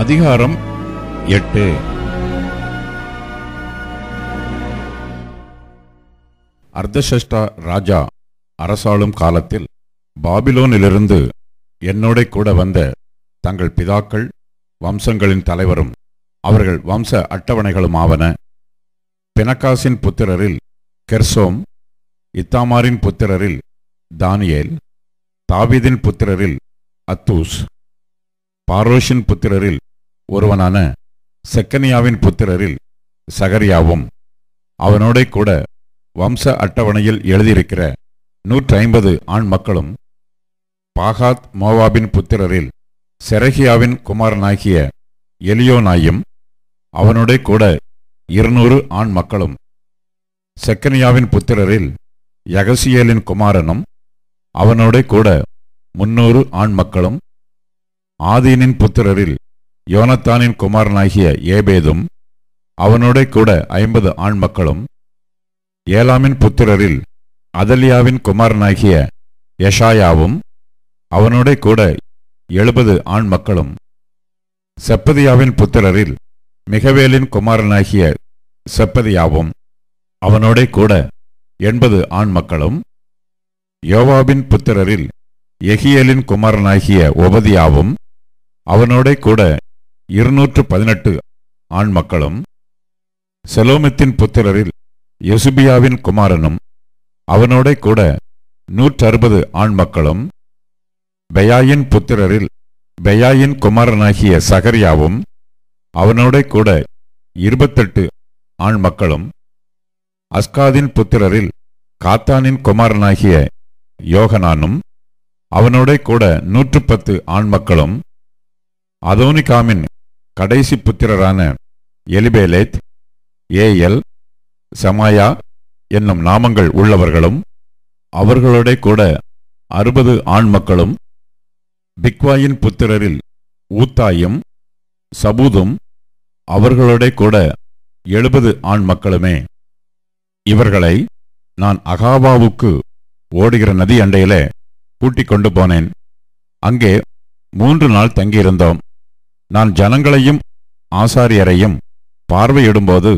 அதிகாரம் 8. அர்தஷஷ்டா ராஜா அரசாளும் காலத்தில் பாபிலோனிலிருந்து என்னோட கூட வந்த தங்கள் பிதாக்கள் வம்சங்களின் தலைவரும் அவர்கள் வம்ச அட்டவணைகளும் ஆவன. பினகாசின் புத்திரரில் கெர்சோம், இத்தாமாரின் புத்திரரில் தானியேல், தாவீதின் புத்திரரில் அத்தூஸ், பாரோஷின் புத்திரரில் ஒருவனான செக்கனியாவின் புத்திரரில் சகரியாவும் அவனோட கூட வம்ச அட்டவணையில் எழுதியிருக்கிற 150 ஆண் மக்களும், பாகாத் மோவாபின் புத்திரரில் செரகியாவின் குமாரனாகிய எலியோனாயும் அவனோட கூட 200 ஆண் மக்களும், செக்கனியாவின் புத்திரரில் யகசியேலின் குமாரனும் அவனோட கூட 300 ஆண் மக்களும், ஆதீனின் புத்திரரில் யோனத்தானின் குமாரனாகிய ஏபேதும் அவனோட கூட 50 ஆண் மக்களும், ஏலாமின் புத்திரரில் அதலியாவின் குமாரனாகிய யெஷாயாவும் அவனோட கூட 70 ஆண் மக்களும், செப்பதியாவின் புத்திரரில் மிகவேலின் குமாரனாகிய செப்பதியாவும் அவனோட கூட 80 ஆண் மக்களும், யோவாபின் புத்திரரில் எகியேலின் குமாரனாகிய ஒபதியாவும் அவனோட கூட 218 ஆண் மக்களும், செலோமித்தின் புத்திரரில் யொசுபியாவின் குமாரனும் அவனோட கூட 160 ஆண் மக்களும், பெயாயின் புத்திரரில் பெயாயின் குமாரனாகிய சகரியாவும் அவனோட கூட 28 ஆண் மக்களும், அஸ்காதின் புத்திரரில் காத்தானின் குமாரனாகிய யோகனானும் அவனோட கூட 110 ஆண் மக்களும், அதோனிகாமின் கடைசி புத்திரரான எலிபேலேத், ஏயல், சமாயா என்னும் நாமங்கள் உள்ளவர்களும் அவர்களோட கூட 60 ஆண் மக்களும், பிக்வாயின் புத்திரரில் ஊத்தாயும் சபூதும் அவர்களோட கூட 70 ஆண் மக்களுமே. இவர்களை நான் அகாபாவுக்கு ஓடுகிற நதி அண்டையில கூட்டிக் கொண்டு போனேன். அங்கே 3 நாள் தங்கியிருந்தோம். நான் ஜனங்களையும் ஆசாரியரையும் பார்வையிடும்போது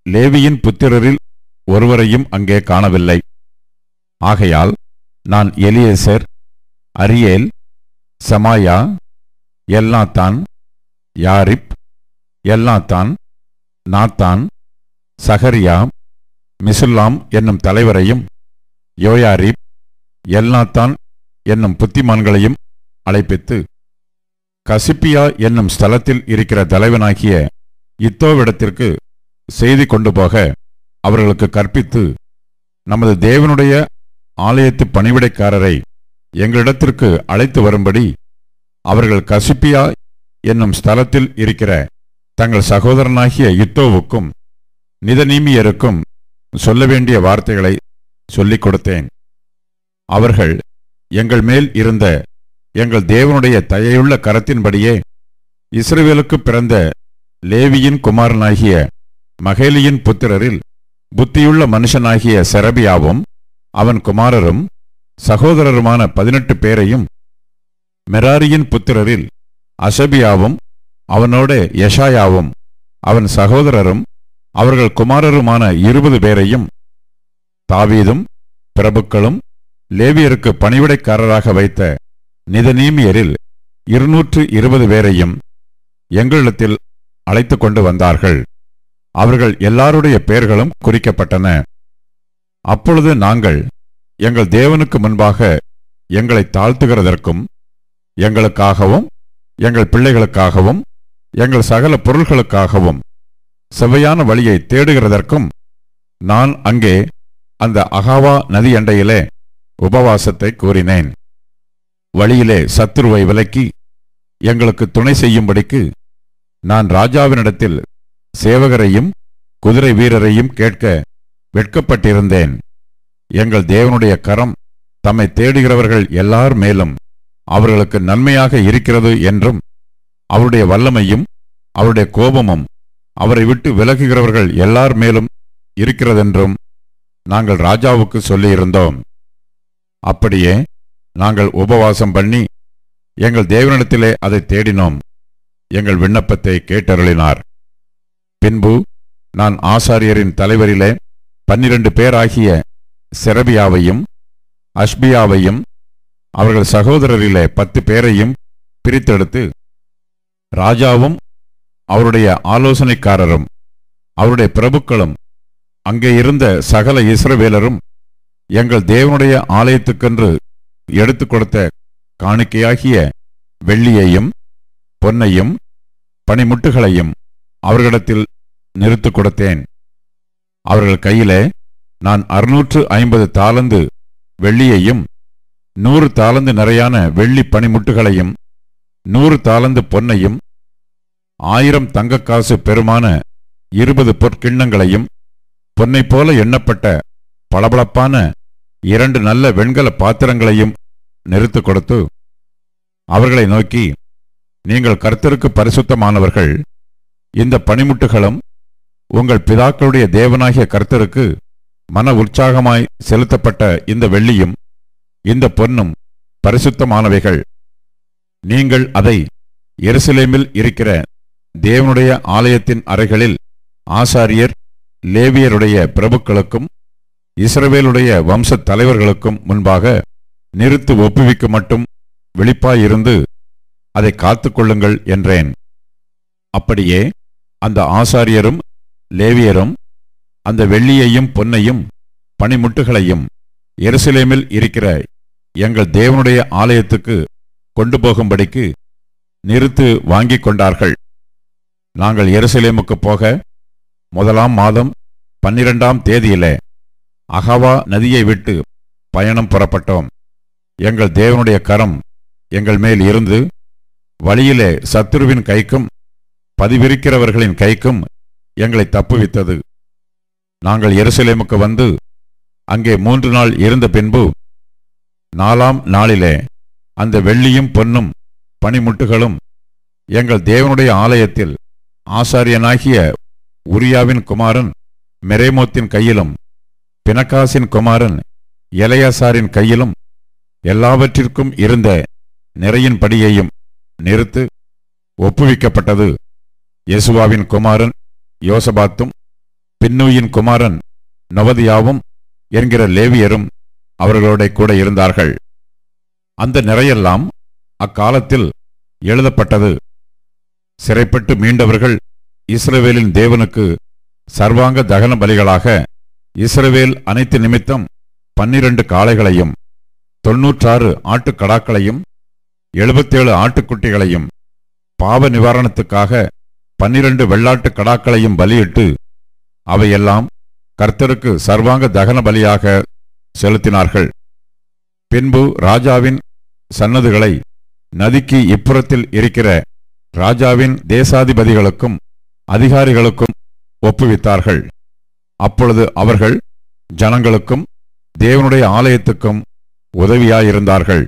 லேவியின் புத்திரரில் ஒருவரையும் அங்கே காணவில்லை. ஆகையால் நான் Eliezer, Ariel, சமாயா, Elnathan, Jarib, Elnathan, Nathan, சகரியா, மிசுல்லாம் என்னும் தலைவரையும், யோயாரிப், எல்நாத்தான் என்னும் புத்திமான்களையும் அழைப்பித்து, கசிப்பியா என்னும் ஸ்தலத்தில் இருக்கிற தலைவனாகிய இத்தோவிடத்திற்கு செய்தி கொண்டு போக அவர்களுக்கு கற்பித்து, நமது தேவனுடைய ஆலயத்து பணிவிடைக்காரரை எங்களிடத்திற்கு அழைத்து வரும்படி அவர்கள் கசிப்பியா என்னும் ஸ்தலத்தில் இருக்கிற தங்கள் சகோதரனாகிய இத்தோவுக்கும் நிதனீமியருக்கும் சொல்ல வேண்டிய வார்த்தைகளை சொல்லிக் கொடுத்தேன். அவர்கள் எங்கள் மேல் இருந்த எங்கள் தேவனுடைய தயையுள்ள கரத்தின்படியே இஸ்ரவேலுக்கு பிறந்த லேவியின் குமாரனாகிய மகேலியின் புத்திரரில் புத்தியுள்ள மனுஷனாகிய செரபியாவும் அவன் குமாரரும் சகோதரருமான 18 பேரையும், மெராரியின் புத்திரரில் அசபியாவும் அவனோட யெஷாயாவும் அவன் சகோதரரும் அவர்கள் குமாரருமான 20 பேரையும், தாவீதும் பிரபுக்களும் லேவியருக்கு பணிவிடைக்காரராக வைத்த நிதனீமியரில் 220 பேரையும் எங்களிடத்தில் அழைத்து கொண்டு வந்தார்கள். அவர்கள் எல்லாருடைய பெயர்களும் குறிக்கப்பட்டன. அப்பொழுது நாங்கள் எங்கள் தேவனுக்கு முன்பாக எங்களை தாழ்த்துகிறதற்கும், எங்களுக்காகவும் எங்கள் பிள்ளைகளுக்காகவும் எங்கள் சகல பொருள்களுக்காகவும் செவ்வையான வழியை தேடுகிறதற்கும் நான் அங்கே அந்த அகாவா நதி அண்டையிலே உபவாசத்தை கூறினேன். வழியிலே சத்துருவை விலக்கி எங்களுக்கு துணை செய்யும்படிக்கு நான் ராஜாவினிடத்தில் சேவகரையும் குதிரை வீரரையும் கேட்க வெட்கப்பட்டிருந்தேன். எங்கள் தேவனுடைய கரம் தம்மை தேடுகிறவர்கள் எல்லார் மேலும் அவர்களுக்கு நன்மையாக இருக்கிறது என்றும், அவருடைய வல்லமையும் அவருடைய கோபமும் அவரை விட்டு விலகுகிறவர்கள் எல்லார் மேலும் இருக்கிறதென்றும் நாங்கள் ராஜாவுக்கு சொல்லியிருந்தோம். அப்படியே நாங்கள் உபவாசம் பண்ணி எங்கள் தேவனிடத்திலே அதை தேடினோம். எங்கள் விண்ணப்பத்தை கேட்டருளினார். பின்பு நான் ஆசாரியரின் தலைவரிலே 12 பேராகிய செரபியாவையும் அஷ்பியாவையும் அவர்கள் சகோதரரிலே 10 பேரையும் பிரித்தெடுத்து, ராஜாவும் அவருடைய ஆலோசனைக்காரரும் அவருடைய பிரபுக்களும் அங்கே இருந்த சகல இஸ்ரவேலரும் எங்கள் தேவனுடைய ஆலயத்துக்கென்று எடுத்துக் கொடுத்த காணிக்கையாகிய வெள்ளியையும் பொன்னையும் பனிமுட்டுகளையும் அவர்களிடத்தில் நிறுத்துக் கொடுத்தேன். அவர்கள் கையிலே நான் 650 தாலந்து வெள்ளியையும் 100 தாலந்து நிறையான வெள்ளி பனிமுட்டுகளையும் 100 தாலந்து பொன்னையும் 1000 தங்கக்காசு பெருமான 20 பொற்கிண்ணங்களையும் பொன்னை போல எண்ணப்பட்ட பளபளப்பான 2 நல்ல வெண்கல பாத்திரங்களையும் நிறுத்துக் கொடுத்து அவர்களை நோக்கி, நீங்கள் கர்த்தருக்கு பரிசுத்தமானவர்கள். இந்த பனிமுட்டுகளும் உங்கள் பிதாக்களுடைய தேவனாகிய கர்த்தருக்கு மன உற்சாகமாய் செலுத்தப்பட்ட இந்த வெள்ளியும் இந்த பொன்னும் பரிசுத்தமானவைகள். நீங்கள் அதை எருசலேமில் இருக்கிற தேவனுடைய ஆலயத்தின் அறைகளில் ஆசாரியர் லேவியருடைய பிரபுக்களுக்கும் இஸ்ரவேலுடைய வம்சத் தலைவர்களுக்கும் முன்பாக நிறுத்து ஒப்புவிக்க மட்டும் விழிப்பாயிருந்து அதை காத்துக்கொள்ளுங்கள் என்றேன். அப்படியே அந்த ஆசாரியரும் லேவியரும் அந்த வெள்ளியையும் பொன்னையும் பனிமுட்டுகளையும் எருசலேமில் இருக்கிற எங்கள் தேவனுடைய ஆலயத்துக்கு கொண்டு போகும்படிக்கு நிறுத்து வாங்கிக் கொண்டார்கள். நாங்கள் எருசலேமுக்கு போக 1ஆம் மாதம் 12ஆம் தேதியிலே அகவா நதியை விட்டு பயணம் புறப்பட்டோம். எங்கள் தேவனுடைய கரம் எங்கள் மேல் இருந்து வழியிலே சத்துருவின் கைக்கும் பதிவிரிக்கிறவர்களின் கைக்கும் எங்களை தப்புவித்தது. நாங்கள் எருசலேமுக்கு வந்து அங்கே 3 நாள் இருந்த பின்பு 4ஆம் நாளிலே அந்த வெள்ளியும் பொன்னும் பனிமுட்டுகளும் எங்கள் தேவனுடைய ஆலயத்தில் ஆசாரியனாகிய உரியாவின் குமாரன் மெரேமோத்தின் கையிலும் பினகாசின் குமாரன் எலெயாசாரின் கையிலும் எல்லாவற்றிற்கும் இருந்த நிறையின்படியையும் நிறுத்து ஒப்புவிக்கப்பட்டது. யெசுவாவின் குமாரன் யோசபாத்தும் பின்னூயின் குமாரன் நொவதியாவும் என்கிற லேவியரும் அவர்களோட கூட இருந்தார்கள். அந்த நிறையெல்லாம் அக்காலத்தில் எழுதப்பட்டது. சிறைப்பட்டு மீண்டவர்கள் இஸ்ரவேலின் தேவனுக்கு சர்வாங்க தகன பலிகளாக இஸ்ரவேல் அனைத்து நிமித்தம் 12 காளைகளையும் 96 ஆட்டுக்கடாக்களையும் 77 ஆட்டுக்குட்டிகளையும் பாவ நிவாரணத்துக்காக 12 வெள்ளாட்டு கடாக்களையும் பலியிட்டு அவையெல்லாம் கர்த்தருக்கு சர்வாங்க தகன பலியாக செலுத்தினார்கள். பின்பு ராஜாவின் சன்னதுகளை நதிக்கு இப்புறத்தில் இருக்கிற ராஜாவின் தேசாதிபதிகளுக்கும் அதிகாரிகளுக்கும் ஒப்புவித்தார்கள். அப்பொழுது அவர்கள் ஜனங்களுக்கும் தேவனுடைய ஆலயத்துக்கும் உதவியாயிருந்தார்கள்.